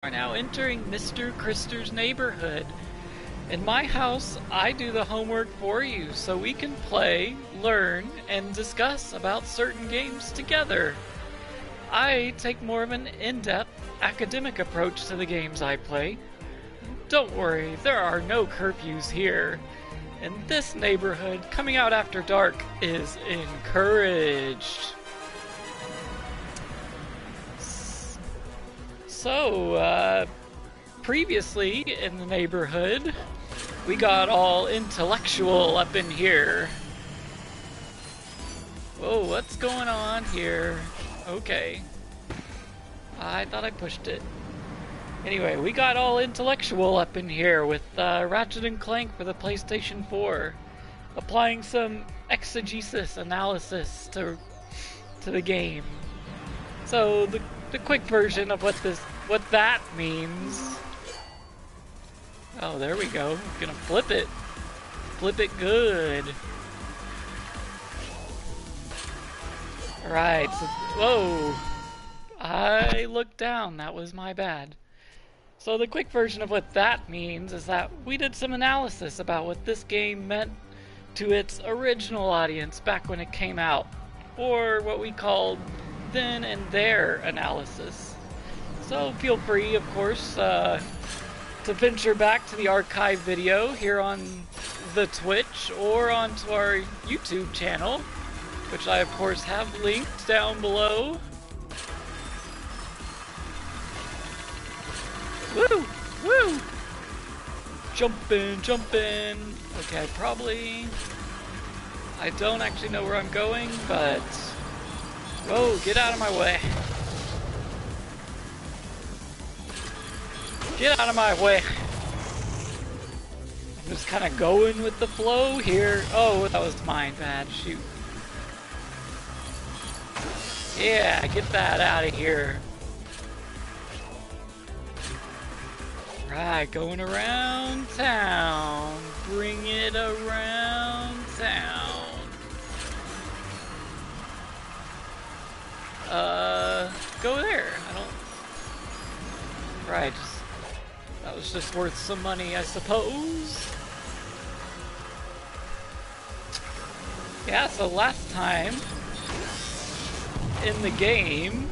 Are now entering Mr. Krister's neighborhood. In my house, I do the homework for you so we can play, learn, and discuss about certain games together. I take more of an in-depth, academic approach to the games I play. Don't worry, there are no curfews here. In this neighborhood, coming out after dark is encouraged. So, previously in the neighborhood, we got all intellectual up in here. Whoa, what's going on here? Okay. I thought I pushed it. Anyway, we got all intellectual up in here with Ratchet and Clank for the PlayStation 4. Applying some exegesis analysis to the game. So, the quick version of what that means. Oh, there we go. Gonna flip it. Flip it good. Alright, so, whoa. I looked down, that was my bad. So the quick version of what that means is that we did some analysis about what this game meant to its original audience back when it came out. Or what we called then and there analysis. So feel free, of course, to venture back to the archive video here on the Twitch or onto our YouTube channel, which I, of course, have linked down below. Woo! Woo! Jumping, jumping. Okay, I don't actually know where I'm going, but whoa, get out of my way. Get out of my way. I'm just kind of going with the flow here. Oh, that was mine. Bad. Shoot. Yeah, get that out of here. Right, going around town. Bring it around town. Go there. I don't... Right, that was just worth some money, I suppose. Yeah, so last time in the game,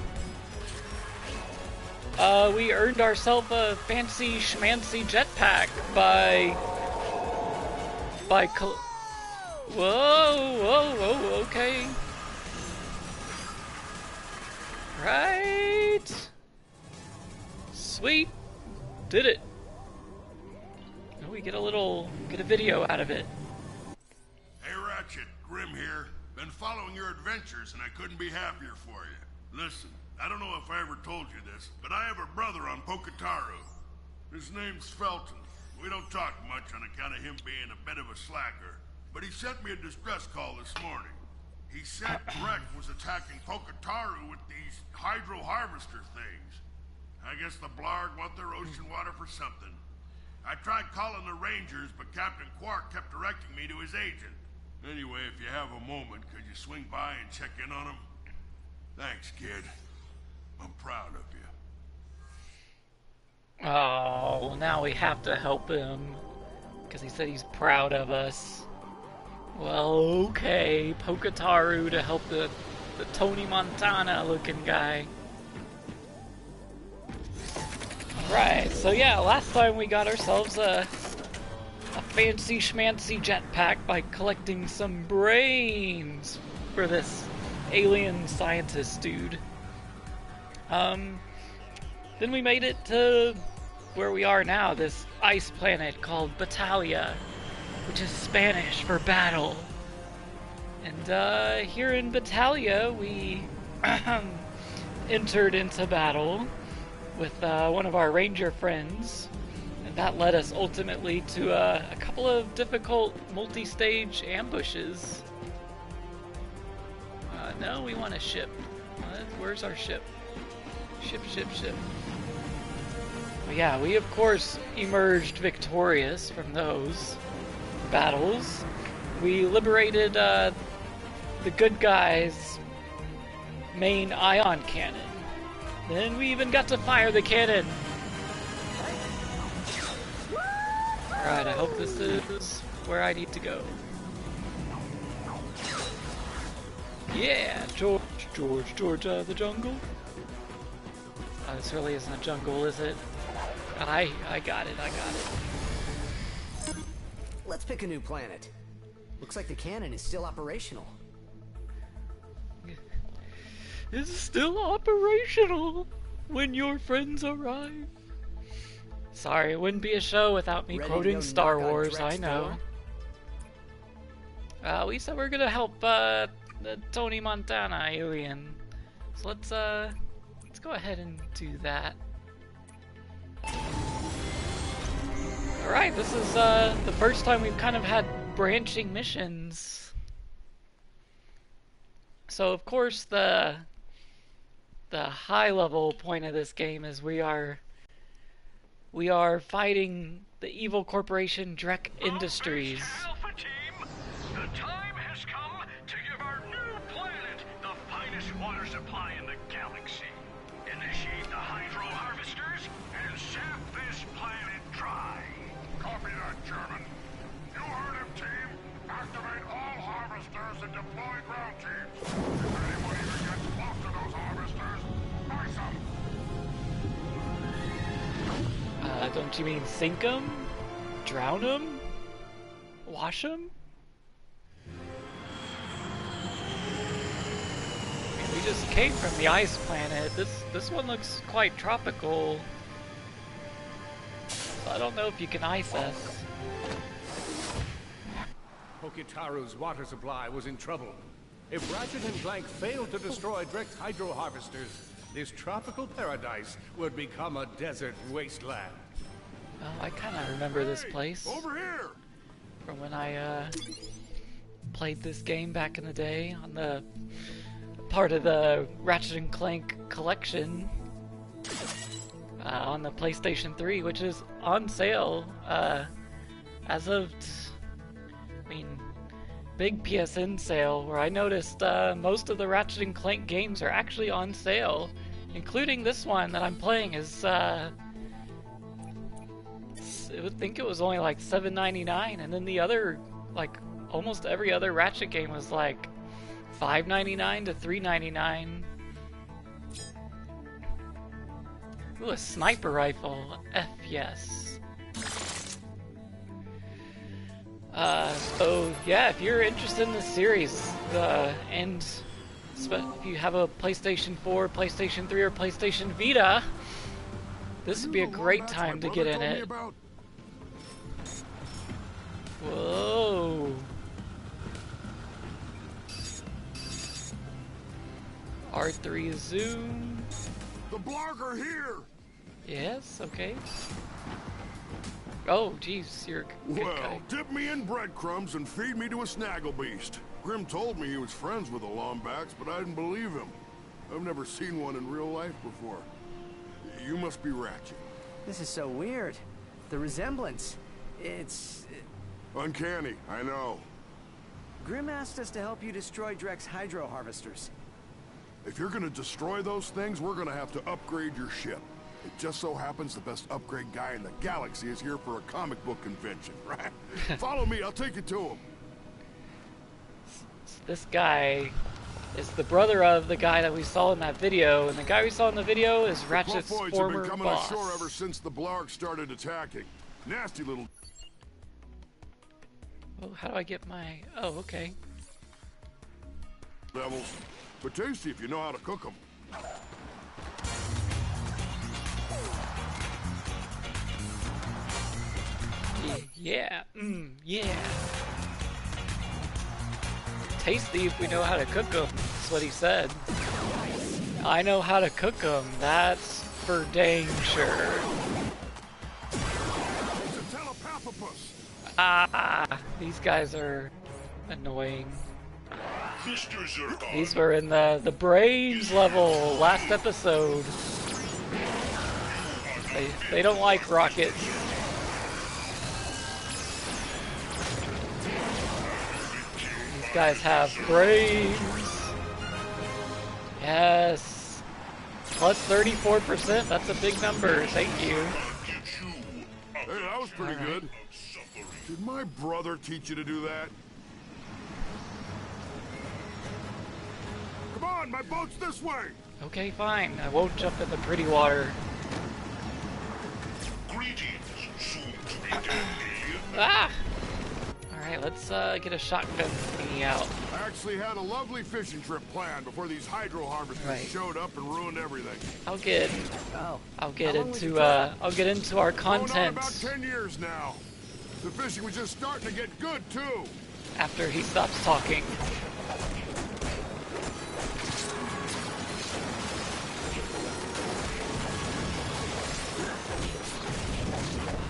we earned ourselves a fancy schmancy jetpack by whoa, okay. Right. Sweet. Did it. Oh, we get a video out of it. Hey Ratchet, Grim here. Been following your adventures and I couldn't be happier for you. Listen, I don't know if I ever told you this, but I have a brother on Poketaru. His name's Felton. We don't talk much on account of him being a bit of a slacker, but he sent me a distress call this morning. He said Drek was attacking Poketaru with these hydro harvester things. I guess the Blarg want their ocean water for something. I tried calling the Rangers, but Captain Quark kept directing me to his agent. Anyway, if you have a moment, could you swing by and check in on him? Thanks, kid. I'm proud of you. Oh, now we have to help him. Because he said he's proud of us. Well, okay. Poketaru to help the Tony Montana looking guy. Right, so yeah, last time we got ourselves a fancy schmancy jetpack by collecting some brains for this alien scientist dude. Then we made it to where we are now, this ice planet called Battalia, which is Spanish for battle. And here in Battalia, we entered into battle with one of our ranger friends, and that led us ultimately to a couple of difficult multi-stage ambushes. No, we want a ship. Where's our ship? Ship. Well, yeah, we of course emerged victorious from those battles. We liberated the good guys' main ion cannon. Then we even got to fire the cannon Alright, I hope this is where I need to go. Yeah, George out of the jungle. Oh, this really isn't a jungle, is it? I got it. Let's pick a new planet. Looks like the cannon is still operational. It's still operational when your friends arrive. Sorry, it wouldn't be a show without me quoting Star Wars, I know. We said we're gonna help the Tony Montana alien. So let's go ahead and do that. Alright, this is the first time we've kind of had branching missions. So of course the high level point of this game is we are fighting the evil corporation Drek Industries. Alpha Team, the time has come to give our new planet the finest water supply in the galaxy. Initiate the hydro harvesters and sap this planet dry. Copy that, German. You heard him, team. Activate all harvesters and deploy ground teams. If anyone even gets close to those harvesters, ice them. Don't you mean sink 'em? Drown 'em? Wash 'em? We just came from the ice planet. This one looks quite tropical. So I don't know if you can ice us. Poketaru's water supply was in trouble. If Ratchet and Clank failed to destroy Drek's hydro harvesters, this tropical paradise would become a desert wasteland. Oh, I kind of remember this place Over here! from when I played this game back in the day on the part of the Ratchet and Clank collection on the PlayStation 3, which is on sale as of, big PSN sale, where I noticed most of the Ratchet and Clank games are actually on sale, including this one that I'm playing is I would think it was only like $7.99, and then the other, like almost every other Ratchet game was like $5.99 to $3.99. Ooh, a sniper rifle. F yes. So yeah, if you're interested in this series, and if you have a PlayStation 4, PlayStation 3, or PlayStation Vita, this would be a great time to get in it. Whoa. R3 zoom. The Blarg are here! Yes, okay. Oh, jeez, you're a good Well, guy. dip me in breadcrumbs and feed me to a snagglebeast. Grim told me he was friends with the Lombacks, but I didn't believe him. I've never seen one in real life before. You must be Ratchet. This is so weird. The resemblance. It's... Uncanny, I know. Grim asked us to help you destroy Drek's hydro harvesters. If you're gonna destroy those things, we're gonna have to upgrade your ship. It just so happens the best upgrade guy in the galaxy is here for a comic book convention, right? Follow me, I'll take you to him. This guy is the brother of the guy that we saw in that video, and the guy we saw in the video is Ratchet's Clumpoids have former been coming boss. ashore ever since the Blarg started attacking. Nasty little... Oh, how do I get my... Oh, okay. devils, but tasty if you know how to cook them. Yeah, yeah. Tasty if we know how to cook them. That's what he said. I know how to cook them. That's for dang sure. It's a telepathopus. Ah, these guys are annoying. Sisters are on. These were in the brains level last episode. They don't like rockets. These guys have brains. Yes. Plus 34%. That's a big number. Thank you. Hey, that was pretty good. Did my brother teach you to do that? Come on, my boat's this way! Okay, fine. I won't jump in the pretty water. Greetings, soon to be dead alien. Ah! Alright, let's get a shotgun thingy out. I actually had a lovely fishing trip planned before these hydro harvesters Right. showed up and ruined everything. I'll get Oh. I'll get How long was into your trip? I'll get into our Going on content about 10 years now. The fishing was just starting to get good, too. after he stops talking.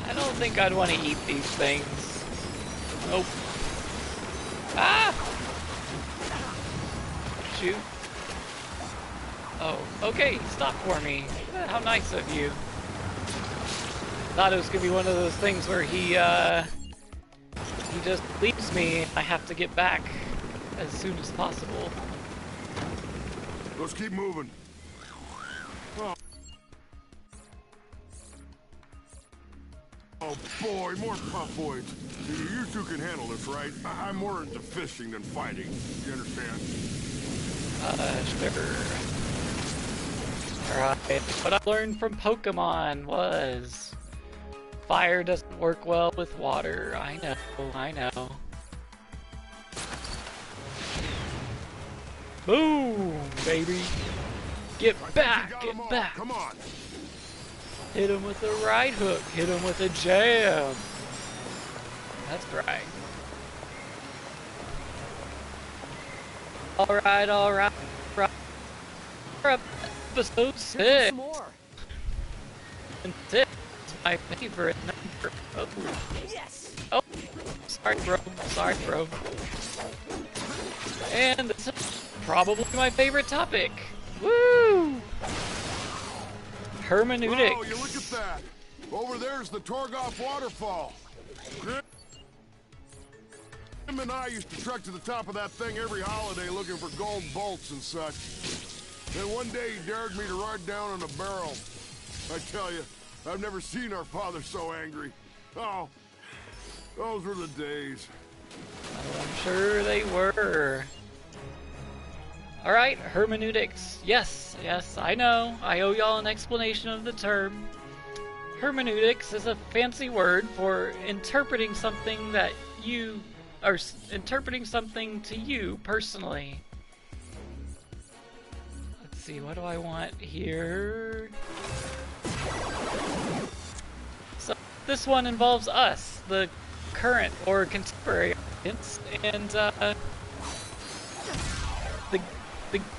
I don't think I'd want to eat these things. Nope. Ah! Shoot. Oh, okay, stop for me. How nice of you. Thought it was gonna be one of those things where he just leaves me. I have to get back as soon as possible. Let's keep moving. Oh boy, more pufoids. You two can handle this, right? I'm more into fishing than fighting. You understand? Sure. Alright, what I learned from Pokemon was fire doesn't work well with water. I know. Boom, baby. Get back, You got 'em get all. back. Come on. Hit him with a right hook, hit him with a jab. That's right. Alright. Episode Here's 6. some more. And 6 is my favorite number. Oh, Yes. oh, sorry, bro. And this is probably my favorite topic. Woo! Hermeneutics. Oh, you look at that. Over there's the Torgoff waterfall. Grim and I used to trek to the top of that thing every holiday looking for gold bolts and such. Then one day he dared me to ride down on a barrel. I tell you, I've never seen our father so angry. Oh, those were the days. I'm sure they were. Alright, hermeneutics. Yes, I know. I owe y'all an explanation of the term. Hermeneutics is a fancy word for interpreting something that you are interpreting something to you personally. Let's see, what do I want here? So this one involves us, the current or contemporary audience, and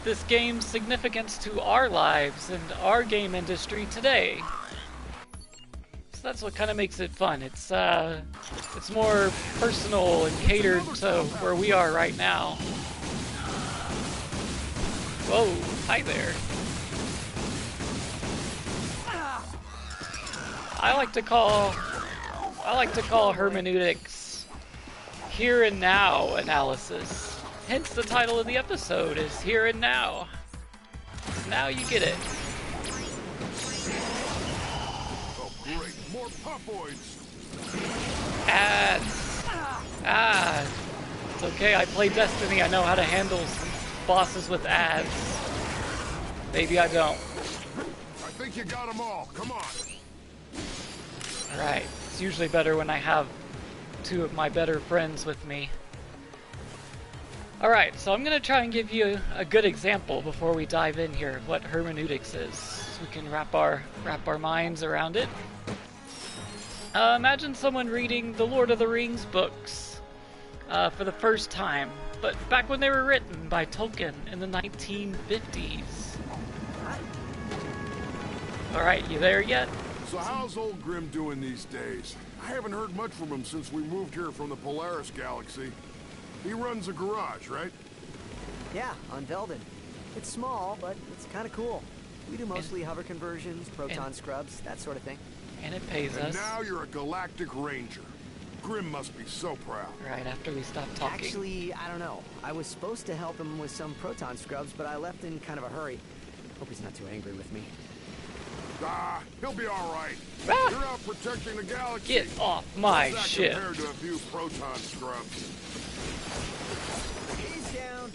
this game's significance to our lives and our game industry today. So that's what kind of makes it fun. It's more personal and catered to where we are right now. Whoa, hi there. I like to call hermeneutics here and now analysis. Hence the title of the episode is Here and Now. Now you get it. Oh, great. More pufoids. Ads. Ah. It's okay, I play Destiny. I know how to handle some bosses with ads. Maybe I don't. I think you got them all. Come on. Alright. It's usually better when I have two of my better friends with me. Alright, so I'm going to try and give you a good example before we dive in here of what hermeneutics is, so we can wrap our minds around it. Imagine someone reading the Lord of the Rings books for the first time, but back when they were written by Tolkien in the 1950s. Alright, you there yet? So how's old Grim doing these days? I haven't heard much from him since we moved here from the Polaris galaxy. He runs a garage, right? Yeah, on Velden. It's small, but it's kind of cool. We do mostly hover conversions, proton scrubs, that sort of thing. And it pays And us. now you're a galactic ranger. Grim must be so proud. Right after we stop talking. Actually, I don't know. I was supposed to help him with some proton scrubs, but I left in kind of a hurry. Hope he's not too angry with me. Ah, he'll be all right. Ah! You're out protecting the galaxy. Get off my How's that ship. compared to a few proton scrubs? He's down.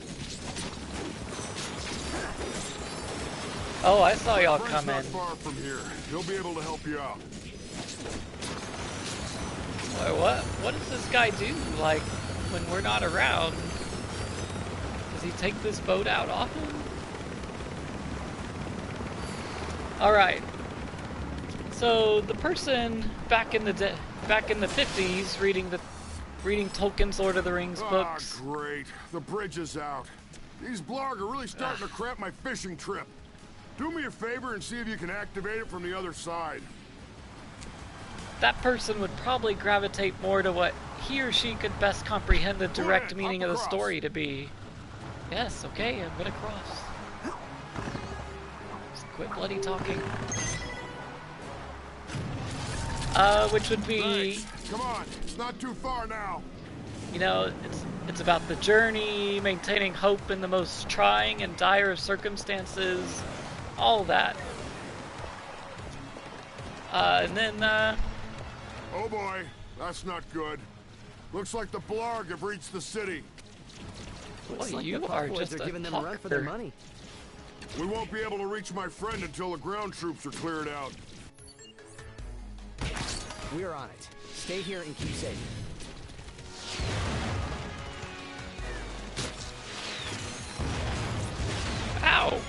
Oh, I saw y'all Friend's come not in. far from here. He'll be able to help you out. What does this guy do, like, when we're not around? Does he take this boat out often? Alright. So, the person back in the 50s reading Tolkien's Lord of the Rings books. Ah, great. The bridge is out. These blarg are really starting to cramp my fishing trip. Do me a favor and see if you can activate it from the other side. That person would probably gravitate more to what he or she could best comprehend the direct meaning of the story to be. Yes, okay, I'm gonna cross. Just quit bloody talking. Which would be... Thanks. Come on, it's not too far now. You know, it's about the journey, maintaining hope in the most trying and dire of circumstances, all that. And then, Oh boy, that's not good. Looks like the blarg have reached the city. Looks well, like you the are fuckboys just are a giving them a run for their talker. money. We won't be able to reach my friend until the ground troops are cleared out. We're on it. Stay here and keep safe. Ow!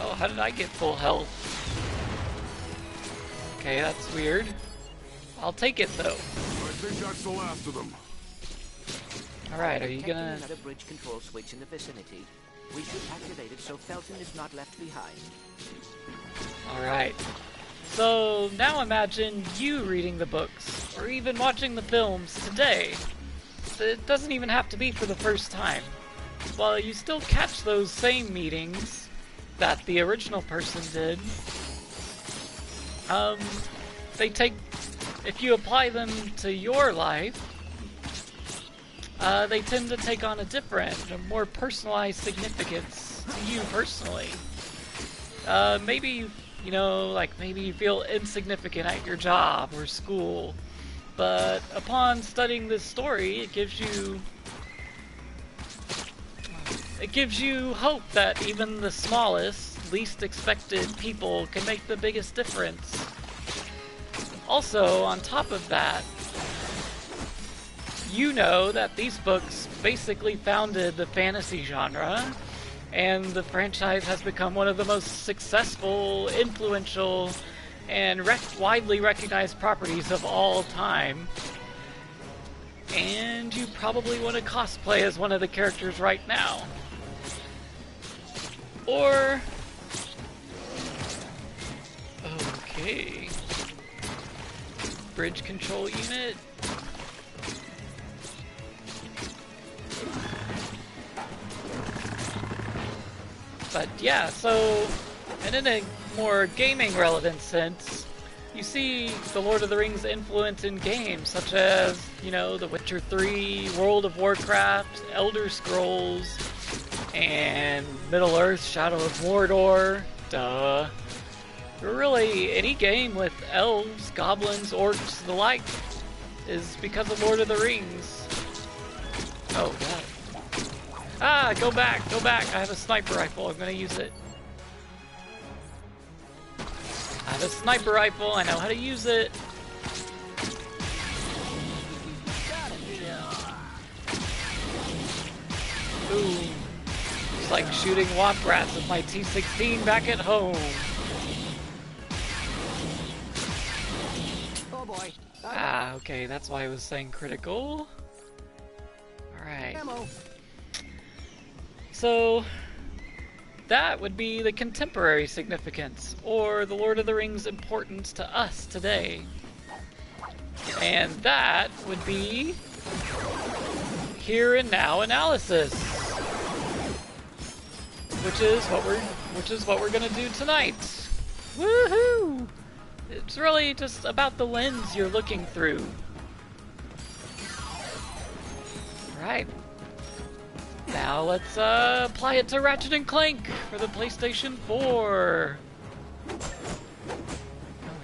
Oh, how did I get full health? Okay, that's weird. I'll take it though. I think that's the last of them. Alright, are you Detecting gonna... another bridge control switch in the vicinity. We should activate it so Felton is not left behind. Alright. So, now imagine you reading the books, or even watching the films today. It doesn't even have to be for the first time. Well, you still catch those same meetings that the original person did. They take... If you apply them to your life, they tend to take on a different, a more personalized significance to you personally. Maybe, you know, like maybe you feel insignificant at your job or school, but upon studying this story, it gives you hope that even the smallest, least expected people can make the biggest difference. Also, on top of that, you know that these books basically founded the fantasy genre, and the franchise has become one of the most successful, influential, and widely recognized properties of all time. And you probably want to cosplay as one of the characters right now. Or... Okay... Bridge control unit? But yeah, so, and in a more gaming relevant sense, you see the Lord of the Rings influence in games such as, you know, The Witcher 3, World of Warcraft, Elder Scrolls, and Middle-earth, Shadow of Mordor, duh. Really, any game with elves, goblins, orcs, the like, is because of Lord of the Rings. Oh, God. Ah, go back, go back. I have a sniper rifle. I'm gonna use it. I have a sniper rifle. I know how to use it. Ooh. It's like shooting womp rats with my T-16 back at home. Oh boy. Ah, okay, that's why I was saying critical. Alright. Ammo. So, that would be the contemporary significance, or the Lord of the Rings' importance to us today. And that would be here and now analysis, which is what we're gonna do tonight. Woohoo! It's really just about the lens you're looking through. Right. Now let's apply it to Ratchet & Clank for the PlayStation 4. Oh,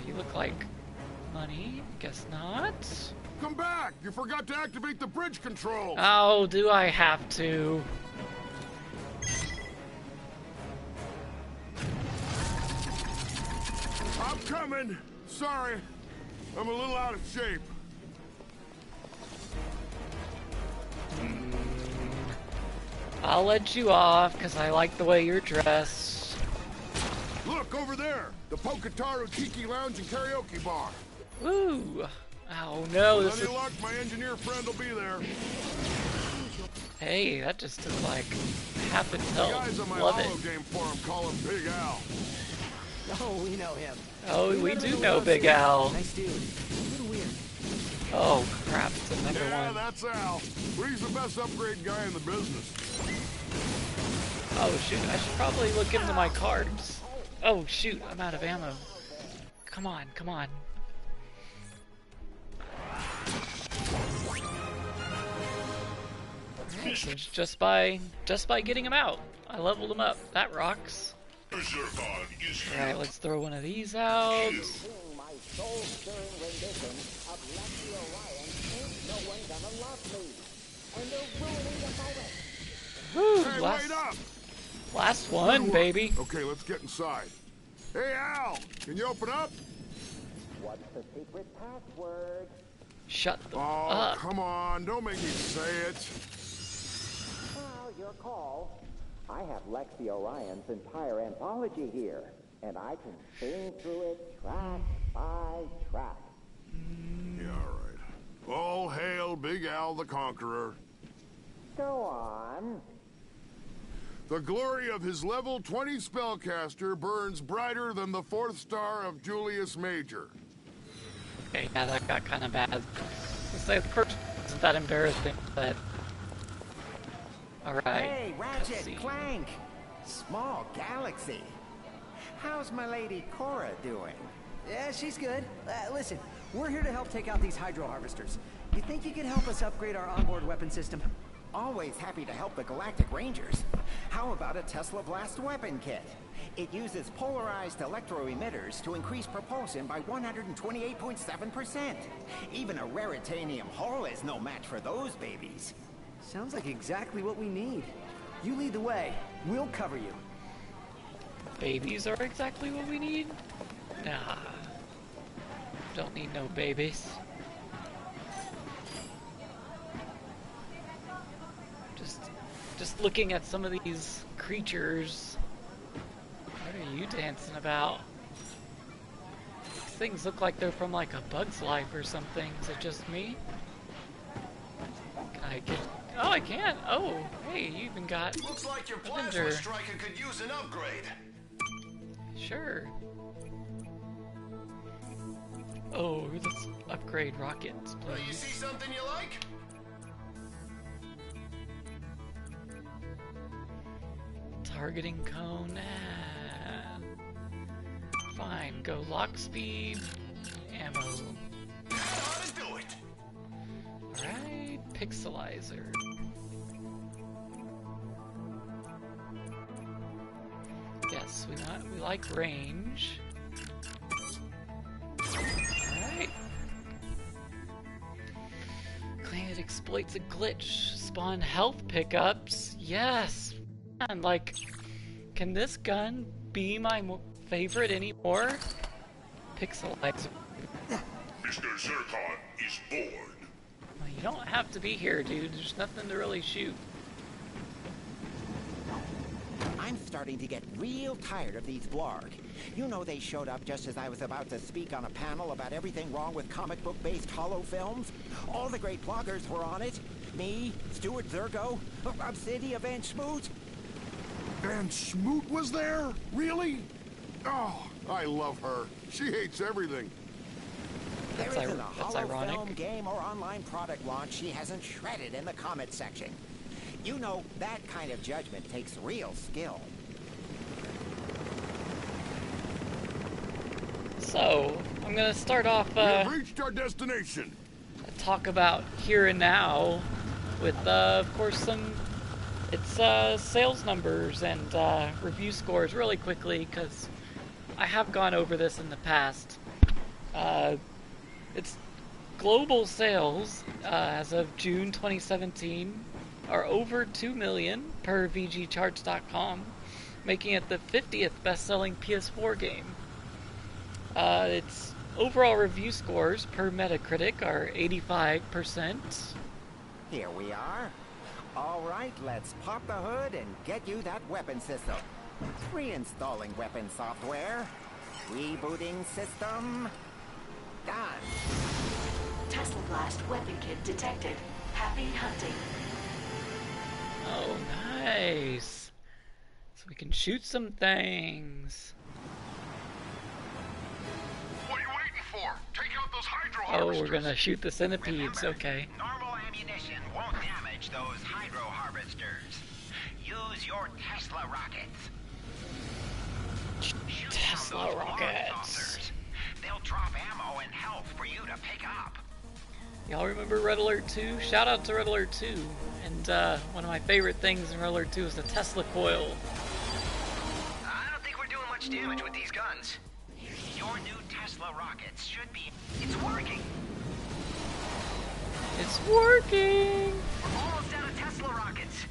you look like money? Guess not. Come back! You forgot to activate the bridge control! Oh, do I have to? I'm coming! Sorry, I'm a little out of shape. I'll let you off, because I like the way you're dressed. Look, over there! The Pocataro Tiki Lounge and Karaoke Bar. Ooh. Oh no, With this any is... luck, my engineer friend will be there. Hey, that just took like half its The health. guys on my Love hollow it. game forum call him Big Al. Oh, we know him. Oh, we met him do in know the Big lab Al. too. Nice dude. A little weird. Oh crap, it's another Yeah, one. that's Al. But he's the best upgrade guy in the business. Oh shoot, I should probably look into my cards. Oh shoot, I'm out of ammo. Come on, come on. Alright, so just by getting him out, I leveled him up. That rocks. Alright, let's throw one of these out. My soul-stirring rendition of Lexi Orion, Ain't No One Gonna Love Me. And they're ruining the moment. Woo, Hey, wait up! last one, Good work. baby. Okay, let's get inside. Hey, Al! Can you open up? What's the secret password? Shut the Oh, up. come on. Don't make me say it. Well, your call. I have Lexi Orion's entire anthology here, and I can sing through it track by track. Yeah, all right. All hail Big Al the Conqueror. Go on. The glory of his level 20 spellcaster burns brighter than the 4th star of Julius Major. Okay, yeah, that got kind of bad. It's like the first isn't that embarrassing, but... Alright. Hey, Ratchet, cutscene. Clank! Small galaxy. How's my lady Cora doing? Yeah, she's good. Listen, we're here to help take out these hydro harvesters. You think you could help us upgrade our onboard weapon system? Always happy to help the Galactic Rangers. How about a Tesla Blast weapon kit? It uses polarized electro-emitters to increase propulsion by 128.7%. Even a raritanium hull is no match for those babies. Sounds like exactly what we need. You lead the way. We'll cover you. Babies are exactly what we need? Nah. Don't need no babies. Just looking at some of these creatures. What are you dancing about? These things look like they're from like a Bug's Life or something. Is it just me? Can I get... Oh, I can! Oh, hey, you even got... Looks like your Avenger. plasma striker could use an upgrade. Sure. Oh, let's upgrade rockets, You please. see something you like? Targeting cone. Fine, go lock speed, ammo. How to do it? Alright, pixelizer. Yes, we like range. Alright. Claim it exploits a glitch. Spawn health pickups. Yes! Man, like, can this gun be my favorite anymore? Pixelizer. Mr. Zircon is bored. Well, you don't have to be here, dude. There's nothing to really shoot. I'm starting to get real tired of these Blarg. You know they showed up just as I was about to speak on a panel about everything wrong with comic book-based holo films. All the great bloggers were on it. Me, Stuart Zergo, Obsidia Van Schmoot. And Schmoot was there? Really? Oh, I love her. She hates everything. There That's isn't a that's holo ironic. film, game, or online product launch she hasn't shredded in the comment section. You know, that kind of judgment takes real skill. So, I'm gonna start off, We have reached our destination. talk about here and now with, of course, some sales numbers and review scores really quickly, because I have gone over this in the past. Its global sales as of June 2017 are over 2 million per VGCharts.com, making it the 50th best-selling PS4 game. Its overall review scores per Metacritic are 85%. Here we are. All right, let's pop the hood and get you that weapon system. Reinstalling weapon software. Rebooting system. Done. Tesla Blast weapon kit detected. Happy hunting. Oh, nice. So we can shoot some things. What are you waiting for? Take out those hydro Oh, harvesters. we're gonna shoot the centipedes, okay. Normal ammunition won't damage those hydro harvesters. Use your Tesla rockets. Shoot Tesla down those rockets. warp saucers. They'll drop ammo and health for you to pick up. Y'all remember Red Alert 2? Shout out to Red Alert 2. And one of my favorite things in Red Alert 2 is the Tesla coil. I don't think we're doing much damage with these guns. Your new Tesla rockets should be... It's working! It's working! We're almost out of Tesla rockets.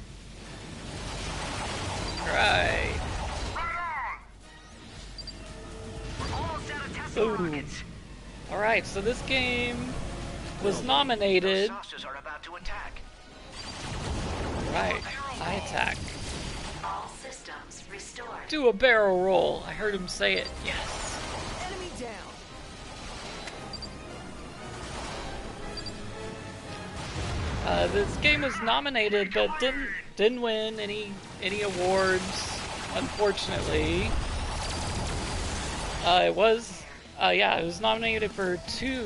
Right. We're almost out of Tesla Ooh. rockets. Alright, so this game was nominated. Those saucers are about to attack. Right, I attack. All systems restored. Do a barrel roll. I heard him say it. Yes. Enemy down. This game was nominated, but didn't win any awards, unfortunately. It was nominated for 2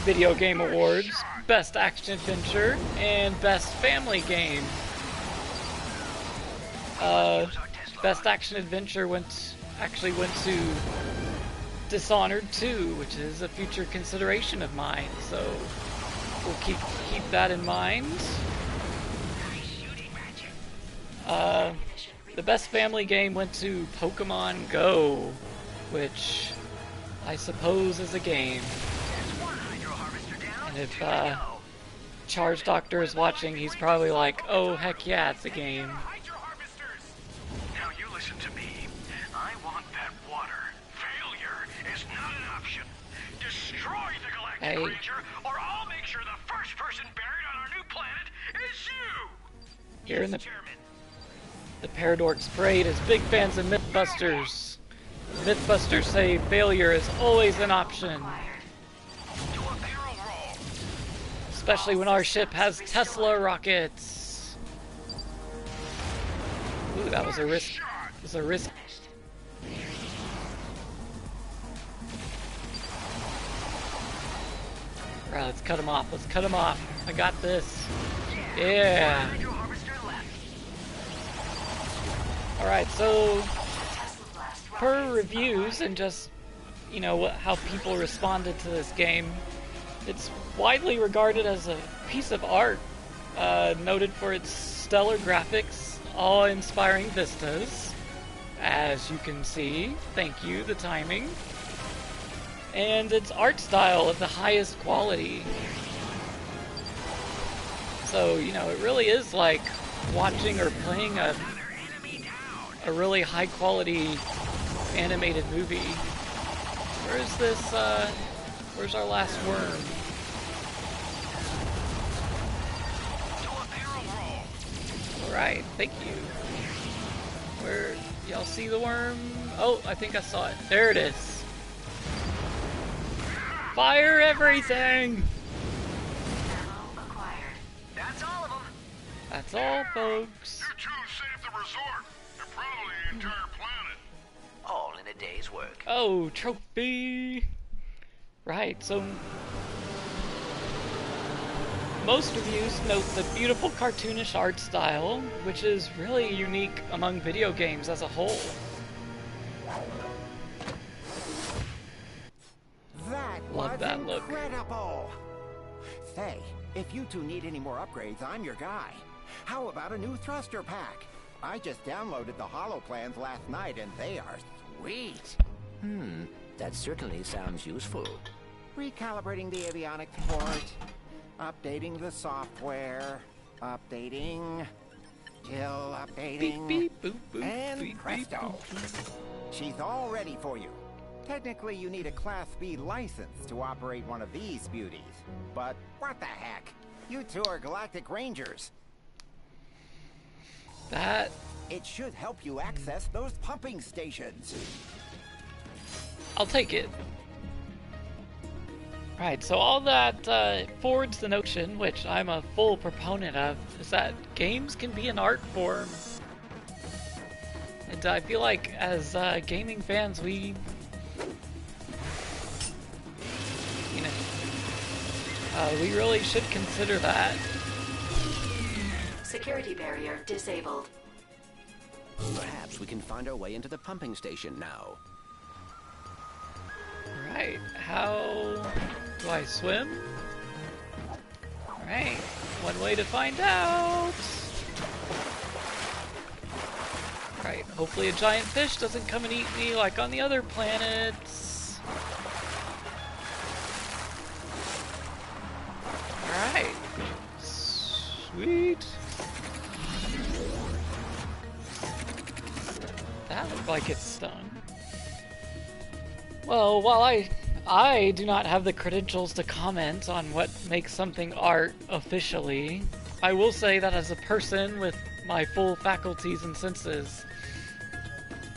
video game awards: Best Action Adventure and Best Family Game. Best Action Adventure went to Dishonored 2, which is a future consideration of mine. So we'll keep that in mind. The best family game went to Pokemon Go, which I suppose is a game. And if Charge Doctor is watching, he's probably like, oh heck yeah, it's a game. Now you listen to me. I want that water. Failure is not an option. Destroy the Galactic Hey. Ranger, or I'll make sure the first person buried on our new planet is you! Here in the Chairman. Paradorx Parade is big fans of Mythbusters. Mythbusters say failure is always an option, Do a barrel roll. especially when our ship has Tesla rockets. Ooh, that was a risk. It was a risk. Alright, let's cut him off. Let's cut him off. I got this. Yeah. Hydro harvester left. Alright, so Tesla Blast per rockets reviews and just, you know, how people responded to this game, it's widely regarded as a piece of art, noted for its stellar graphics, awe-inspiring vistas, as you can see. Thank you, the timing. And its art style of the highest quality. So, you know, it really is like watching or playing a really high quality animated movie. Where is this, where's our last worm? Do a barrel roll. Alright, thank you. Where, y'all see the worm? Oh, I think I saw it. There it is. Fire everything! ammo acquired. That's all of them. That's all, folks. You two saved the resort, and probably the entire planet. All in a day's work. Oh, trophy! Right, so most reviews note the beautiful cartoonish art style, which is really unique among video games as a whole. That Love was that look. incredible. Say, if you two need any more upgrades, I'm your guy. How about a new thruster pack? I just downloaded the holo plans last night and they are sweet. That certainly sounds useful. Recalibrating the avionics port. Updating the software. Updating. Still updating. Beep, beep, boop, boop, And beep, presto. beep, boop. She's all ready for you. Technically, you need a Class B license to operate one of these beauties. But what the heck? You two are Galactic Rangers. That... It should help you access those pumping stations. I'll take it. Right, so all that forwards the notion, which I'm a full proponent of, is that games can be an art form. And I feel like as gaming fans, we really should consider that. Security barrier disabled. Perhaps we can find our way into the pumping station now. Right, how do I swim? Right, one way to find out. Right, hopefully a giant fish doesn't come and eat me like on the other planets. Alright. Sweet. That looked like it's stung. Well, while I do not have the credentials to comment on what makes something art officially, I will say that as a person with my full faculties and senses,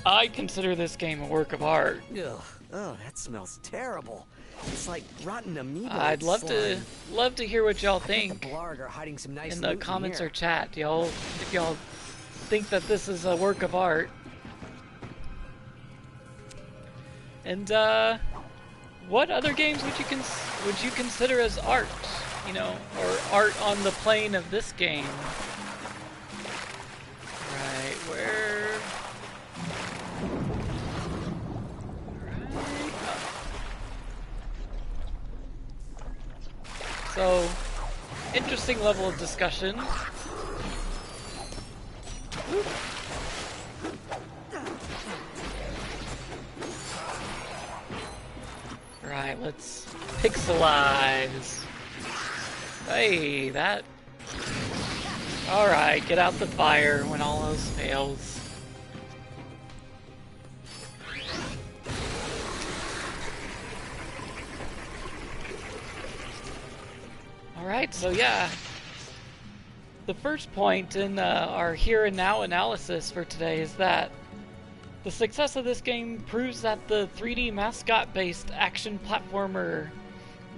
I consider this game a work of art. Ugh. Oh, that smells terrible. It's like rotten amoeba. I'd love to hear what y'all think The Blarg are hiding some nice in the loot comments here. or chat. Y'all, if y'all think that this is a work of art. And what other games would you consider as art? You know, or art on the plane of this game? Right, where? Right. So, interesting level of discussion. Oop. Right, let's pixelize. Hey, that... Alright, get out the fire when all else fails. Alright, so yeah. The first point in our here and now analysis for today is that the success of this game proves that the 3D mascot-based action platformer,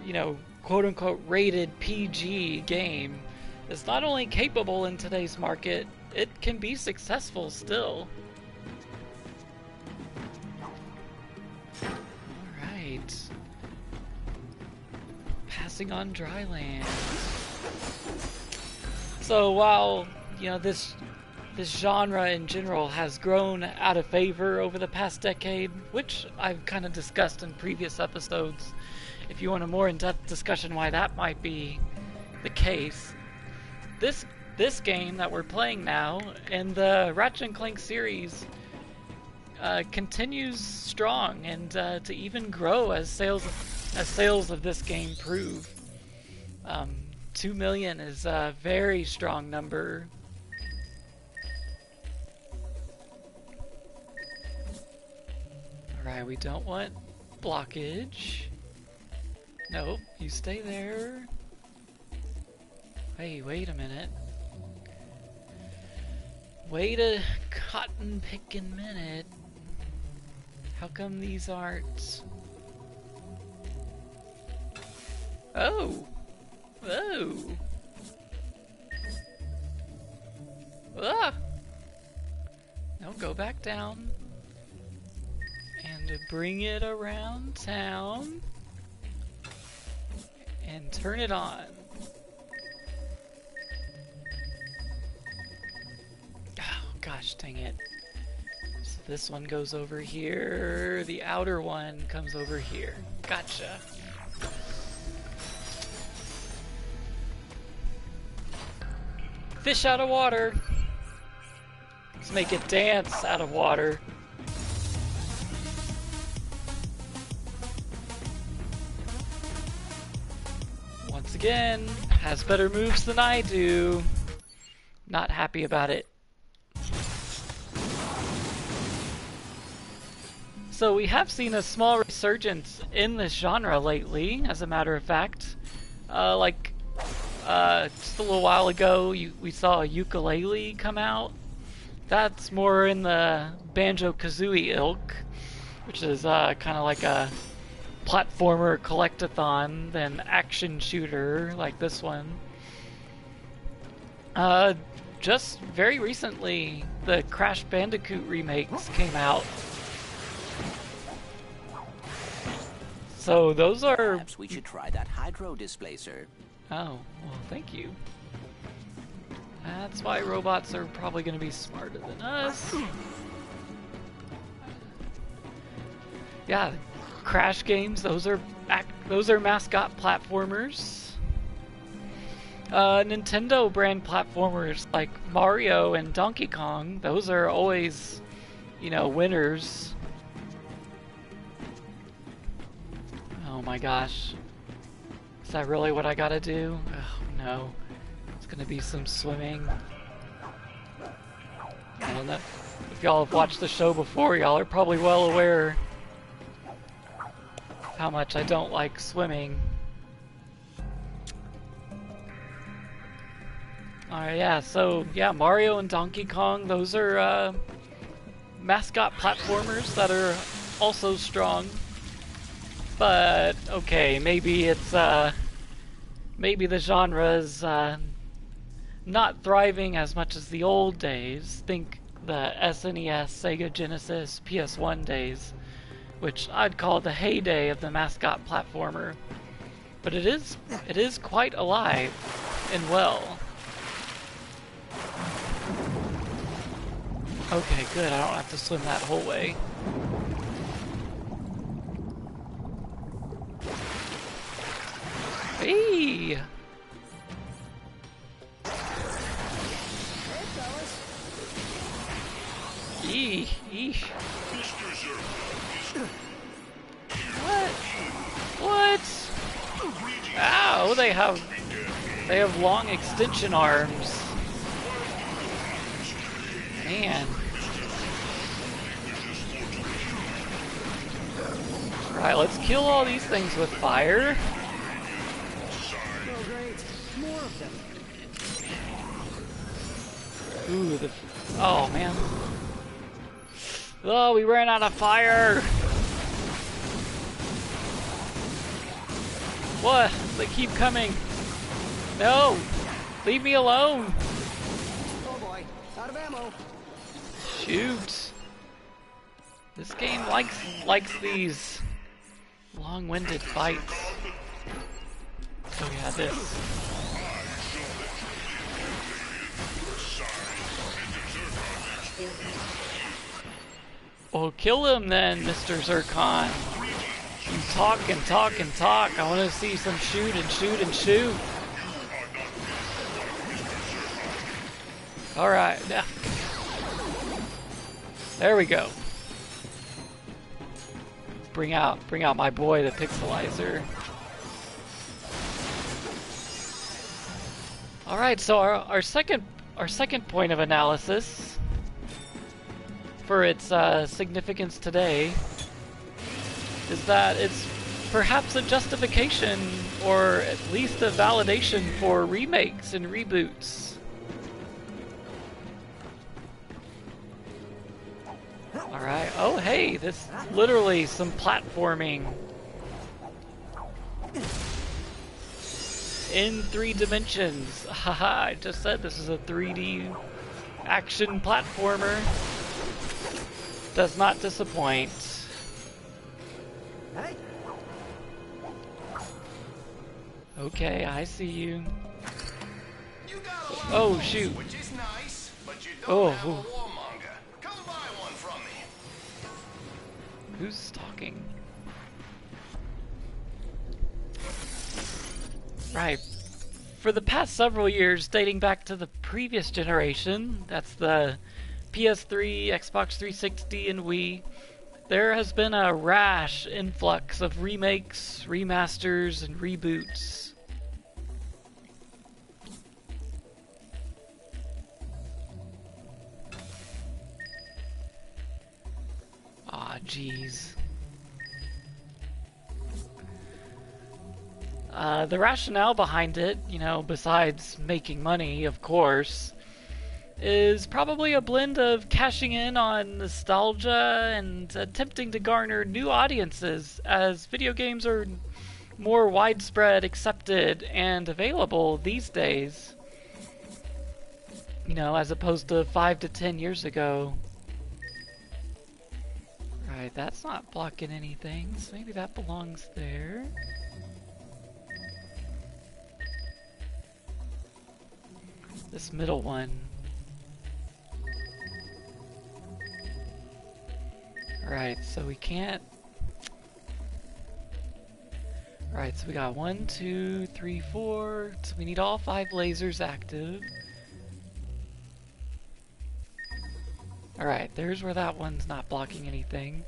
you know, quote-unquote rated PG game is not only capable in today's market, it can be successful still. Alright. Passing on dry land. So while, you know, this genre in general has grown out of favor over the past decade, which I've kind of discussed in previous episodes. If you want a more in-depth discussion why that might be the case, this game that we're playing now and the Ratchet & Clank series continues strong and to even grow as sales of this game prove. 2 million is a very strong number. Alright, we don't want blockage. Nope, you stay there. Hey, wait a minute. Wait a cotton pickin' minute. How come these aren't... Oh! Oh! Ah! No, go back down. And to bring it around town. And turn it on. Oh, gosh dang it. So this one goes over here. The outer one comes over here. Gotcha. Fish out of water. Let's make it dance out of water. once again, has better moves than I do. Not happy about it. So we have seen a small resurgence in this genre lately, as a matter of fact. Just a little while ago, we saw a ukulele come out. That's more in the Banjo-Kazooie ilk, which is kind of like a platformer collectathon than action shooter like this one. Just very recently, the Crash Bandicoot remakes came out. So those are... Perhaps we should try that hydro displacer. Oh, well, thank you. That's why robots are probably going to be smarter than us. Yeah, Crash games, those are mascot platformers. Nintendo brand platformers like Mario and Donkey Kong, those are always, winners. Oh my gosh. Is that really what I gotta do? Oh no. It's gonna be some swimming. I don't know. If y'all have watched the show before, y'all are probably well aware how much I don't like swimming. Alright, yeah, so, Mario and Donkey Kong, those are, mascot platformers that are also strong. But, okay, maybe it's, maybe the genre is, not thriving as much as the old days. Think the SNES, Sega Genesis, PS1 days, which I'd call the heyday of the mascot platformer. But it is quite alive and well. Okay, good, I don't have to swim that whole way. Hey! Eesh. What? Ow, they have long extension arms. Man. Alright, let's kill all these things with fire. Oh, great. More of them. Ooh, oh man. Oh, we ran out of fire! What? They keep coming. No! Leave me alone! Oh boy, out of ammo. Shoot. This game likes these long-winded fights. Oh yeah, this. Well, kill him then, Mr. Zircon. You talk and talk and talk. I want to see some shoot and shoot and shoot. Alright, now. There we go. Bring out my boy, the pixelizer. Alright, so our second point of analysis for its significance today is that it's perhaps a justification or at least a validation for remakes and reboots. Alright, oh hey, this literally some platforming in 3 dimensions. Haha, I just said this is a 3D action platformer. Does not disappoint. Hey. Okay, I see you. You got a lot Oh of shoot. which is nice, but you Oh, don't have a warmonger. Come buy one from me. Who's talking? Right. For the past several years, dating back to the previous generation, that's the PS3, Xbox 360, and Wii, there has been a rash influx of remakes, remasters, and reboots. jeez. The rationale behind it, you know, besides making money, of course, is probably a blend of cashing in on nostalgia and attempting to garner new audiences as video games are more widespread, accepted, and available these days. You know, as opposed to 5 to 10 years ago. Right, that's not blocking anything, so maybe that belongs there. This middle one. Alright, so we can't... Alright, so we got 1, 2, 3, 4. So we need all 5 lasers active. Alright, there's where that one's not blocking anything.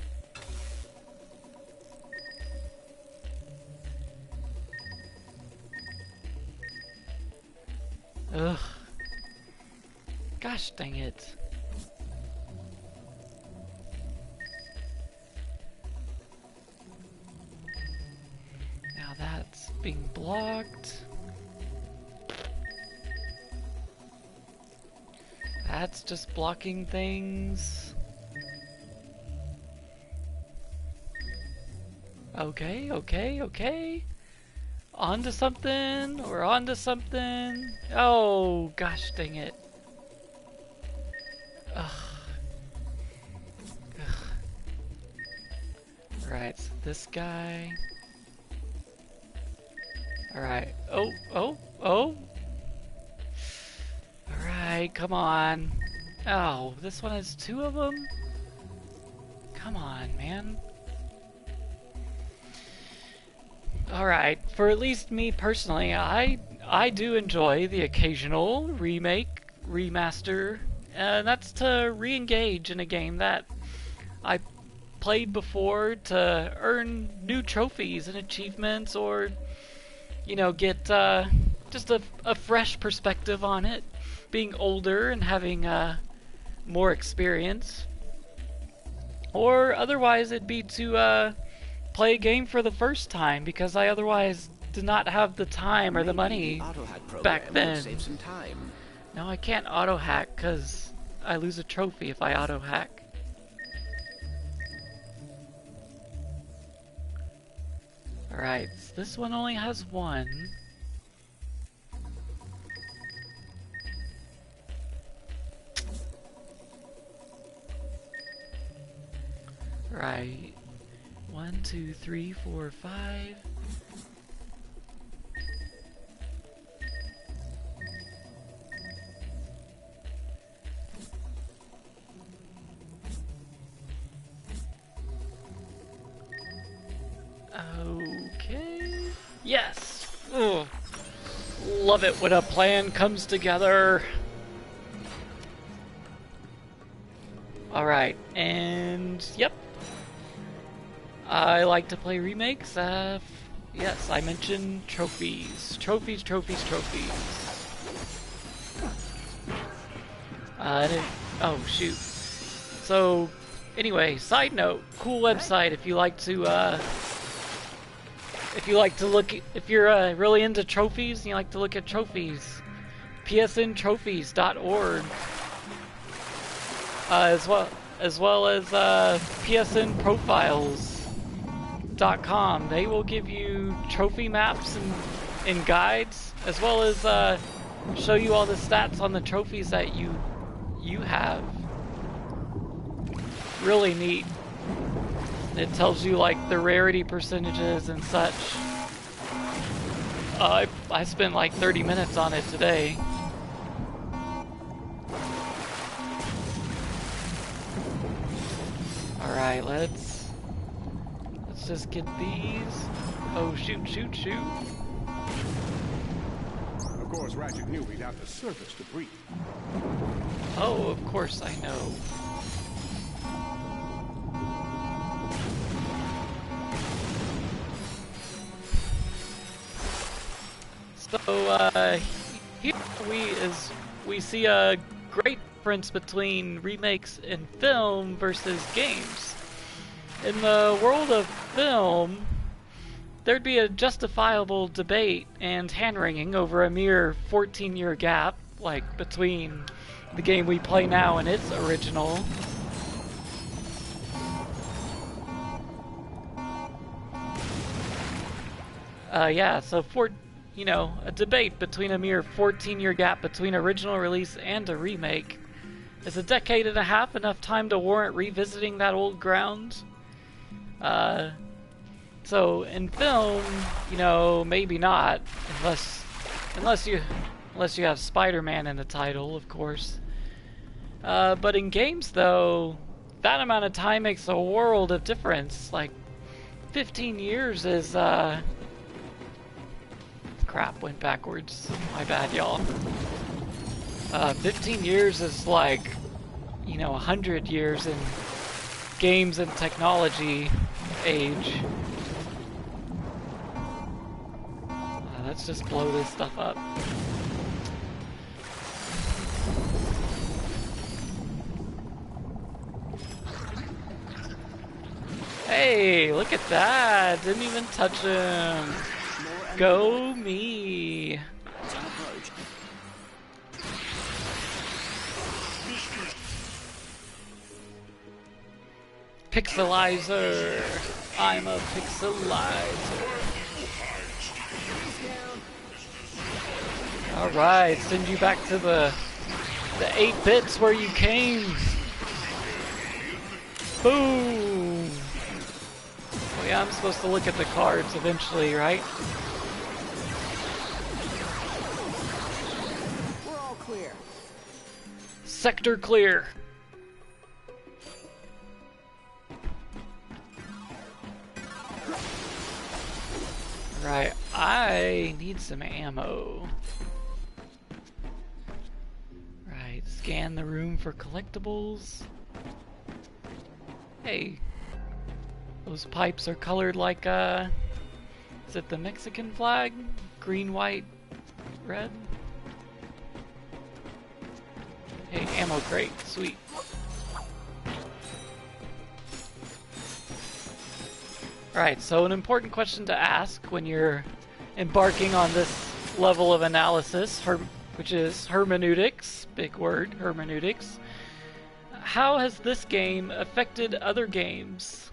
Ugh. Gosh dang it. Now that's being blocked. That's just blocking things. Okay, okay, okay. Onto something, or onto something. Oh, gosh dang it. Ugh. Ugh. Right, so this guy. Alright. Oh, oh, oh. Alright, come on. Oh, this one has 2 of them? Come on, man. Alright, for at least me personally, I do enjoy the occasional remake, remaster, and that's to re-engage in a game that I played before to earn new trophies and achievements, or, you know, get just a fresh perspective on it, being older and having more experience. Or otherwise it'd be to play a game for the first time, because I otherwise did not have the time or the money back then. Save some time. No, I can't auto-hack because I lose a trophy if I auto-hack. Alright, so this one only has 1. Right. 1, 2, 3, 4, 5. Okay. Yes! Ugh. Love it when a plan comes together. Alright, and yep. I like to play remakes. Yes, I mentioned trophies. Trophies, trophies, trophies. Oh, shoot. So, anyway, side note, cool website if you like to look, if you're really into trophies and you like to look at trophies. psntrophies.org. As well as psnprofiles.com. They will give you trophy maps and guides, as well as show you all the stats on the trophies that you have. Really neat. It tells you like the rarity percentages and such. I spent like 30 minutes on it today. Alright, let's just get these. Oh, shoot, shoot, shoot. Of course, Ratchet knew he'd have to surface to breathe. Oh, of course I know. So, here we see a great difference between remakes in film versus games. in the world of film, there'd be a justifiable debate and hand-wringing over a mere 14-year gap, like, between the game we play now and its original. Yeah, so a debate between a mere 14-year gap between original release and a remake. Is a decade and a half enough time to warrant revisiting that old ground? So in film, maybe not, unless you have Spider-Man in the title, of course. But in games, though, that amount of time makes a world of difference. Like, 15 years is, crap, went backwards. My bad, y'all. 15 years is like, 100 years in games and technology age. Let's just blow this stuff up. Hey, look at that! Didn't even touch him. Go me. Pixelizer. I'm a pixelizer. Alright, send you back to the 8 bits where you came. Boom! Oh yeah, I'm supposed to look at the cards eventually, right? We're all clear. Sector clear. Right, I need some ammo. Right, scan the room for collectibles. Hey, those pipes are colored like, is it the Mexican flag? Green, white, red? Hey, ammo crate, sweet. Alright, so an important question to ask when you're embarking on this level of analysis, which is hermeneutics, big word, hermeneutics. How has this game affected other games?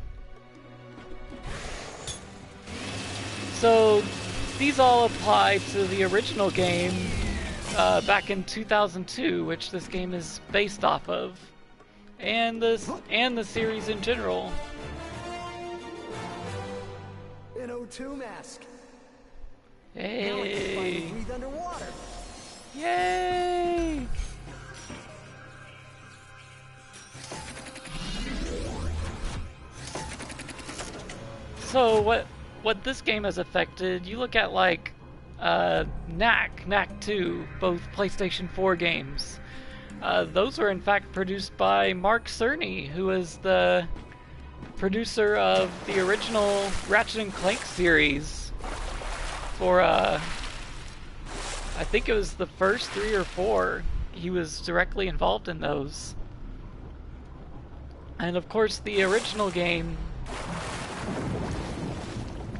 So, these all apply to the original game back in 2002, which this game is based off of, and the series in general. An O2 mask. Hey! Now I can finally breathe underwater. Yay! So what this game has affected, you look at like Knack 2, both PlayStation 4 games. Those were in fact produced by Mark Cerny, who is the producer of the original Ratchet & Clank series for, I think it was the first 3 or 4. He was directly involved in those. And of course the original game...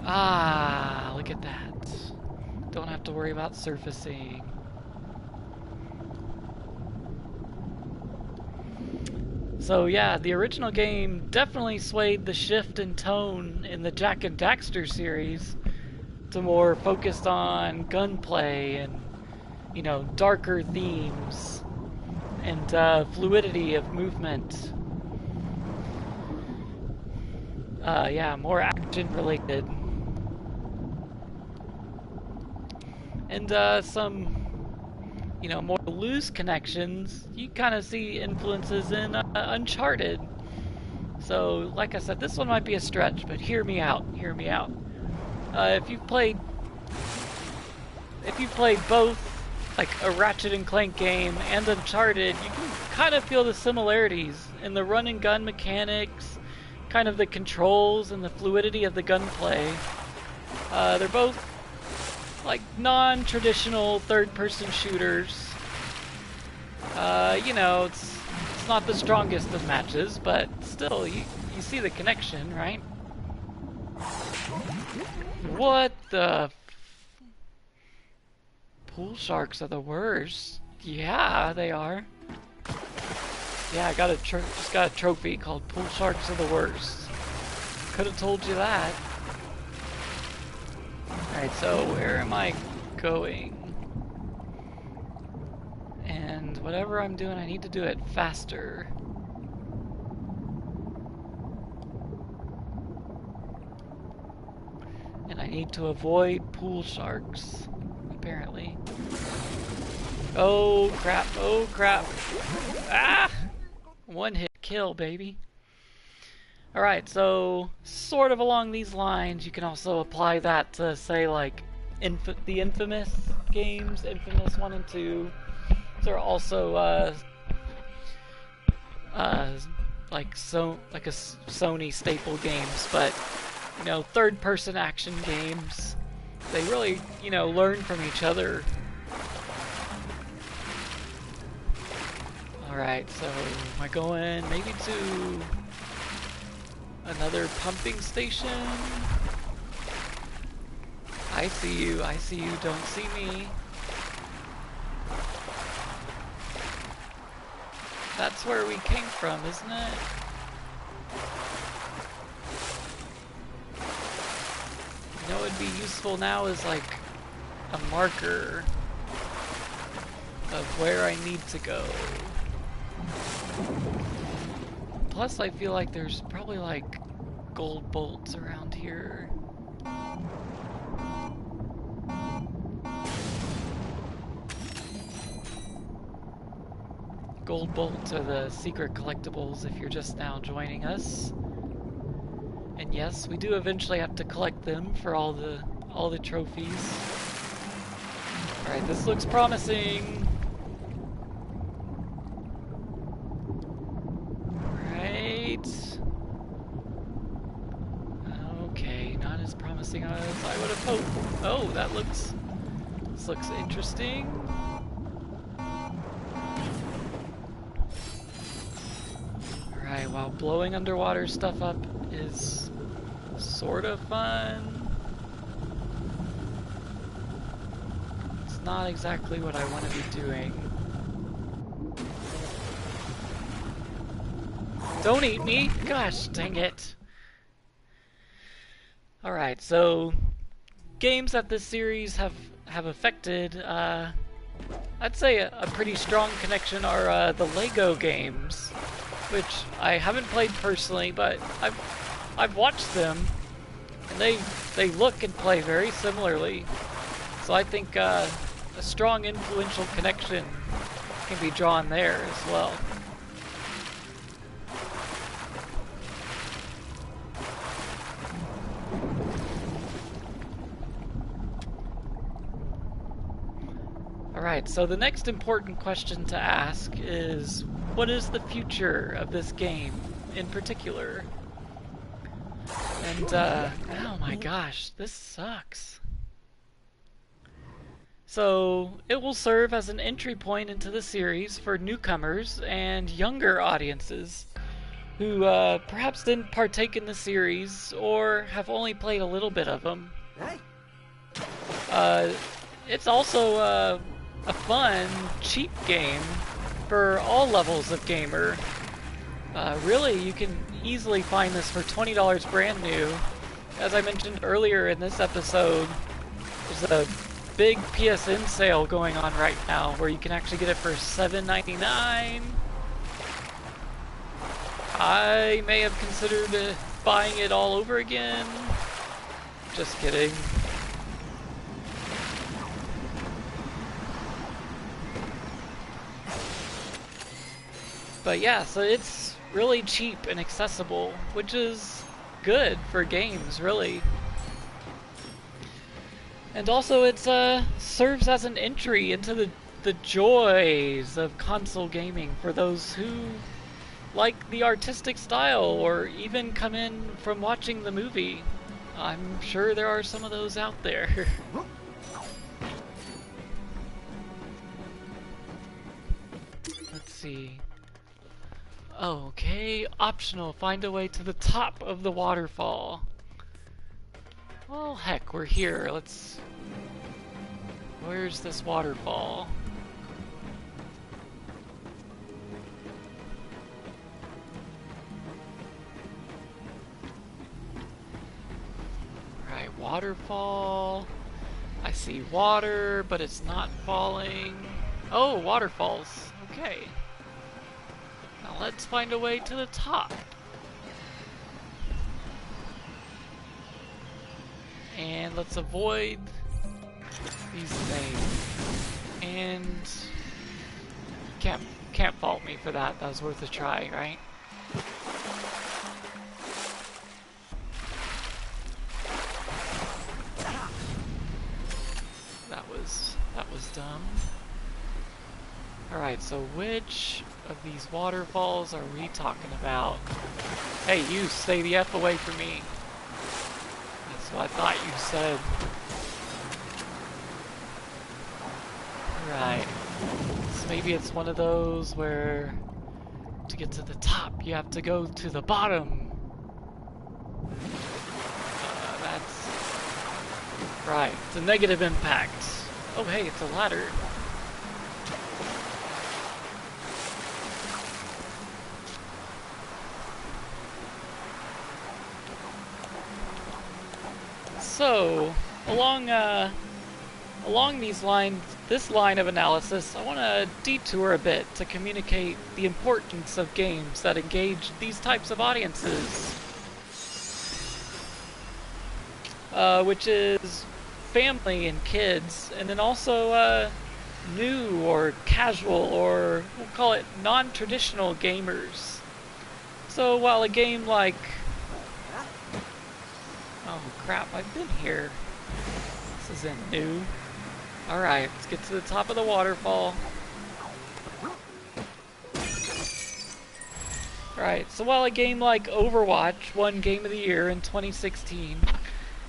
Ah, look at that. Don't have to worry about surfacing. So yeah, the original game definitely swayed the shift in tone in the Jak and Daxter series to more focused on gunplay and, darker themes and fluidity of movement. Yeah, more action related. And some more loose connections. You kind of see influences in Uncharted. So, like I said, this one might be a stretch, but hear me out. Hear me out. If you've played both, like a Ratchet and Clank game and Uncharted, you can kind of feel the similarities in the run and gun mechanics, kind of the controls and the fluidity of the gunplay. They're both like non-traditional third-person shooters. It's not the strongest of matches, but still, you see the connection, right? What the? Pool sharks are the worst. Yeah, they are. Yeah, I got just got a trophy called Pool Sharks are the worst. Could have told you that. Alright, so where am I going? And whatever I'm doing, I need to do it faster. And I need to avoid pool sharks, apparently. Oh crap, oh crap. Ah! One hit kill, baby. Alright, so sort of along these lines, you can also apply that to, say, like, the Infamous games, Infamous 1 and 2. They're also, like a Sony staple games, but, you know, third-person action games. They really, you know, learn from each other. Alright, so am I going maybe to another pumping station? I see you, don't see me. That's where we came from, isn't it? You know what would be useful now is like a marker of where I need to go. Plus I feel like there's probably like gold bolts around here. Gold bolts are the secret collectibles if you're just now joining us. And yes, we do eventually have to collect them for all the trophies. Alright, this looks promising. Right. Okay, not as promising as I would have hoped. Oh, this looks interesting. Alright, while blowing underwater stuff up is sort of fun. It's not exactly what I want to be doing. Don't eat me! Gosh, dang it. Alright, so games that this series have affected, I'd say a pretty strong connection are the Lego games, which I haven't played personally, but I've watched them, and they look and play very similarly. So I think a strong influential connection can be drawn there as well. Alright, so the next important question to ask is, what is the future of this game in particular? And, oh my gosh, this sucks. So, it will serve as an entry point into the series for newcomers and younger audiences who perhaps didn't partake in the series or have only played a little bit of them. It's also a fun, cheap game for all levels of gamer. Really, you can easily find this for $20 brand new. As I mentioned earlier in this episode, there's a big PSN sale going on right now where you can actually get it for $7.99. I may have considered buying it all over again. Just kidding. But yeah, so it's really cheap and accessible, which is good for games, really. And also it serves as an entry into the joys of console gaming for those who like the artistic style or even come in from watching the movie. I'm sure there are some of those out there. Let's see. Okay, optional. Find a way to the top of the waterfall. Well, heck, we're here. Let's... Where's this waterfall? Right, waterfall. I see water, but it's not falling. Oh, waterfalls. Okay. Now let's find a way to the top. And let's avoid these things. And can't fault me for that. That was worth a try, right? That was dumb. Alright, so which of these waterfalls are we talking about? Hey, you, stay the F away from me. That's what I thought you said. Right. So maybe it's one of those where to get to the top you have to go to the bottom. That's... Right, it's a negative impact. Oh hey, it's a ladder. So, along these lines, this line of analysis, I want to detour a bit to communicate the importance of games that engage these types of audiences. Which is family and kids, and then also new or casual, or we'll call it non-traditional gamers. So while a game like... Oh crap, I've been here. This isn't new. Alright, let's get to the top of the waterfall. Alright, so while a game like Overwatch won Game of the Year in 2016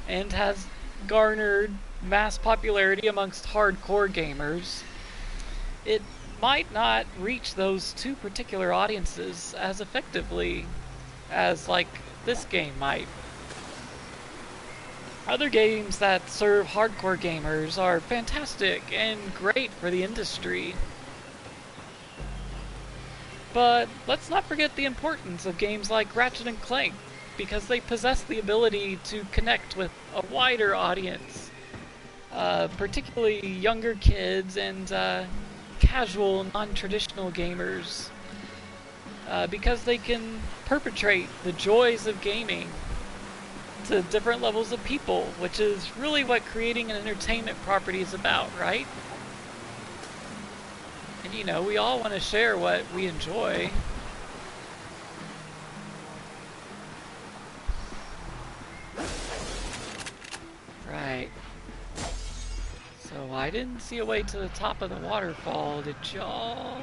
and has garnered mass popularity amongst hardcore gamers, it might not reach those two particular audiences as effectively as like this game might. Other games that serve hardcore gamers are fantastic and great for the industry. But let's not forget the importance of games like Ratchet & Clank, because they possess the ability to connect with a wider audience, particularly younger kids and casual, non-traditional gamers, because they can perpetrate the joys of gaming to different levels of people, which is really what creating an entertainment property is about, right? And you know, we all want to share what we enjoy. Right. So I didn't see a way to the top of the waterfall, did y'all?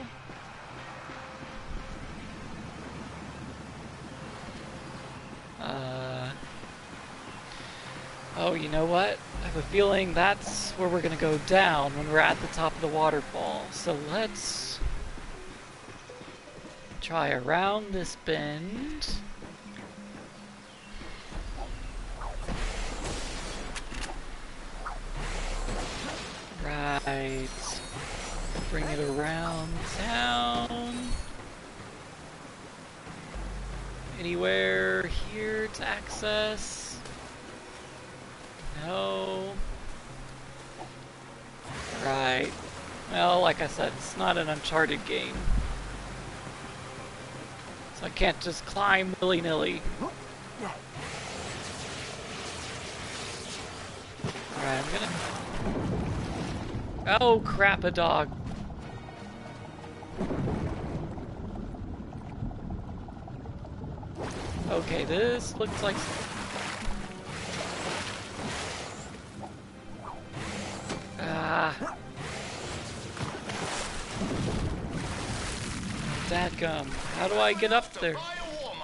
Oh, you know what? I have a feeling that's where we're gonna go down when we're at the top of the waterfall. So let's try around this bend. Right. Bring it around town. Anywhere here to access? No. Right. Well, like I said, it's not an Uncharted game. So I can't just climb willy-nilly. Alright, I'm gonna... Oh crap, a dog. Okay, this looks like... Dadgum. How do I get up there? Oh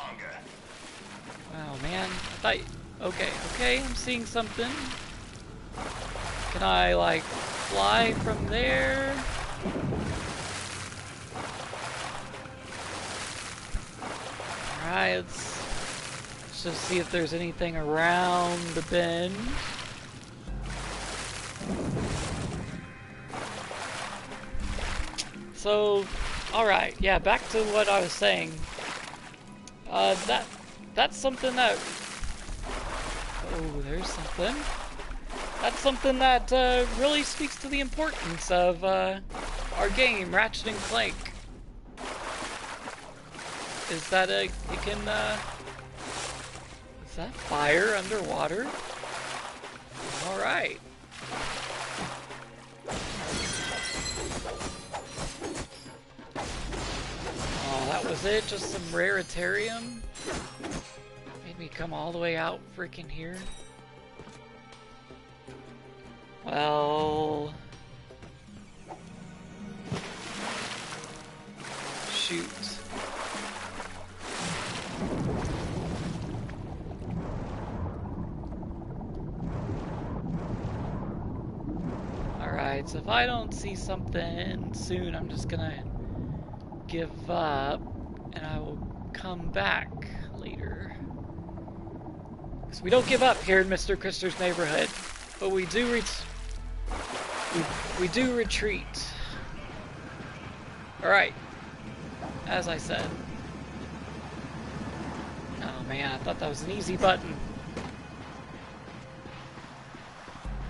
man, I thought... Okay, I'm seeing something. Can I, like, fly from there? Alright, let's just see if there's anything around the bend. So, alright, yeah, back to what I was saying. That's something that... Oh, there's something. That's something that really speaks to the importance of our game, Ratchet and Clank. Is that you can, is that fire underwater? Alright. Oh, that was it? Just some raritarium? Made me come all the way out freaking here? Well... Shoot. Alright, so if I don't see something soon, I'm just gonna give up, and I will come back later. Because we don't give up here in Mr. Krister's neighborhood, but we do we do retreat. Alright, as I said. Oh man, I thought that was an easy button.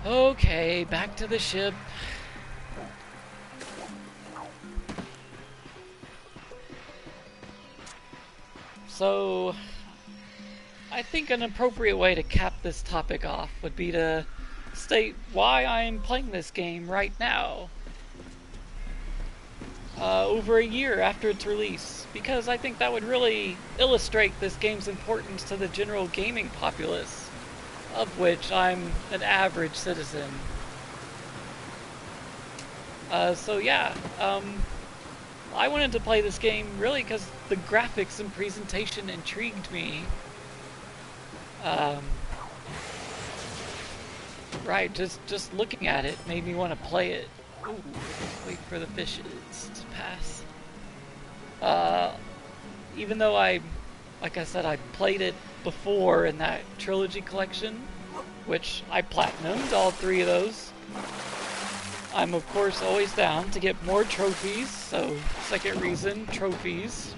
Okay, back to the ship. So, I think an appropriate way to cap this topic off would be to state why I'm playing this game right now. Over a year after its release, because I think that would really illustrate this game's importance to the general gaming populace, of which I'm an average citizen. So yeah, I wanted to play this game really because the graphics and presentation intrigued me. Right, just looking at it made me want to play it. Ooh, wait for the fishes to pass. Even though like I said, I played it before in that trilogy collection, which I platinumed all 3 of those. I'm of course always down to get more trophies, so second reason, trophies.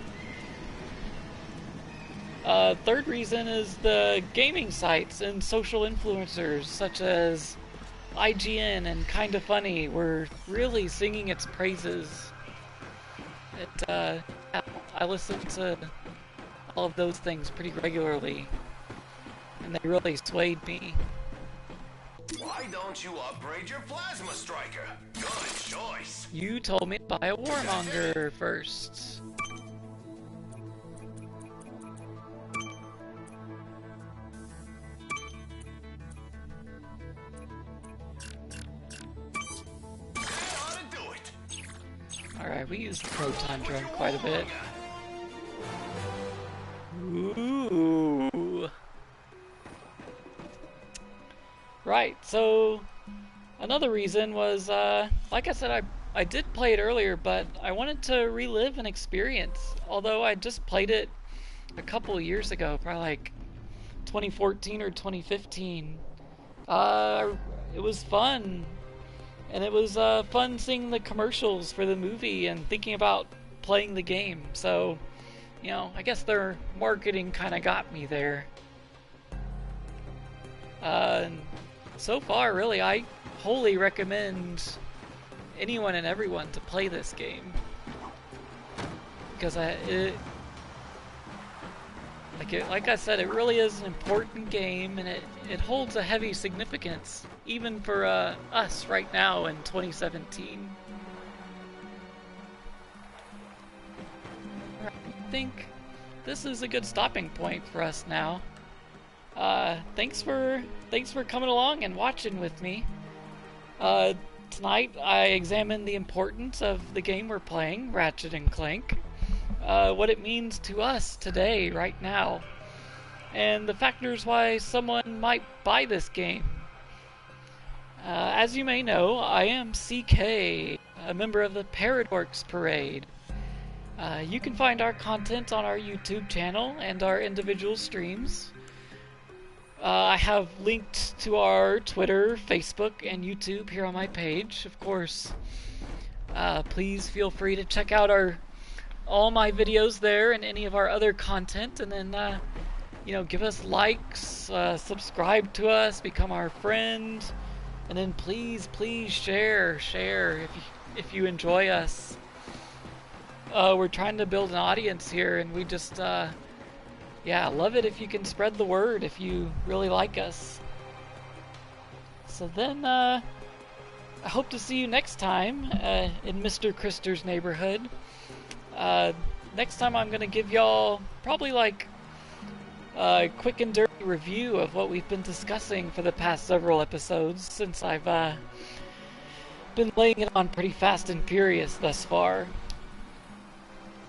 Third reason is the gaming sites and social influencers such as IGN and Kinda Funny were really singing its praises. I listen to all of those things pretty regularly, and they really swayed me. Why don't you upgrade your plasma striker? Good choice. You told me to buy a warmonger first. Alright, we used the proton drone quite a bit. Ooh. Right, so another reason was, like I said, I did play it earlier, but I wanted to relive an experience. Although I just played it a couple years ago, probably like 2014 or 2015. It was fun. And it was fun seeing the commercials for the movie and thinking about playing the game. So, you know, I guess their marketing kind of got me there. So far, really, I wholly recommend anyone and everyone to play this game. Because like I said, it really is an important game, and it holds a heavy significance, even for us right now in 2017. I think this is a good stopping point for us now. Thanks for coming along and watching with me. Tonight I examined the importance of the game we're playing, Ratchet and Clank. What it means to us today, right now, and the factors why someone might buy this game. As you may know, I am CK, a member of the Paradorx Parade. You can find our content on our YouTube channel and our individual streams. I have linked to our Twitter, Facebook, and YouTube here on my page. Of course, please feel free to check out all my videos there and any of our other content, and then give us likes, subscribe to us, become our friend, and then please share if you enjoy us. We're trying to build an audience here, and we just love it if you can spread the word if you really like us. So then I hope to see you next time in Mr. Krister's neighborhood. Next time I'm gonna give y'all probably like a quick and dirty review of what we've been discussing for the past several episodes, since I've been laying it on pretty fast and furious thus far.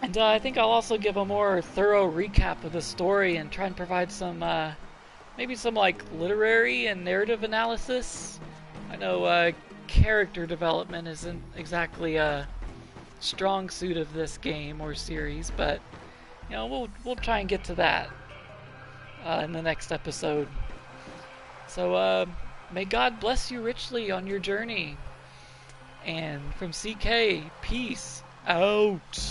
And I think I'll also give a more thorough recap of the story and try and provide some, maybe some like literary and narrative analysis. I know character development isn't exactly a strong suit of this game or series, but we'll try and get to that in the next episode. So may God bless you richly on your journey. And from CK, peace out.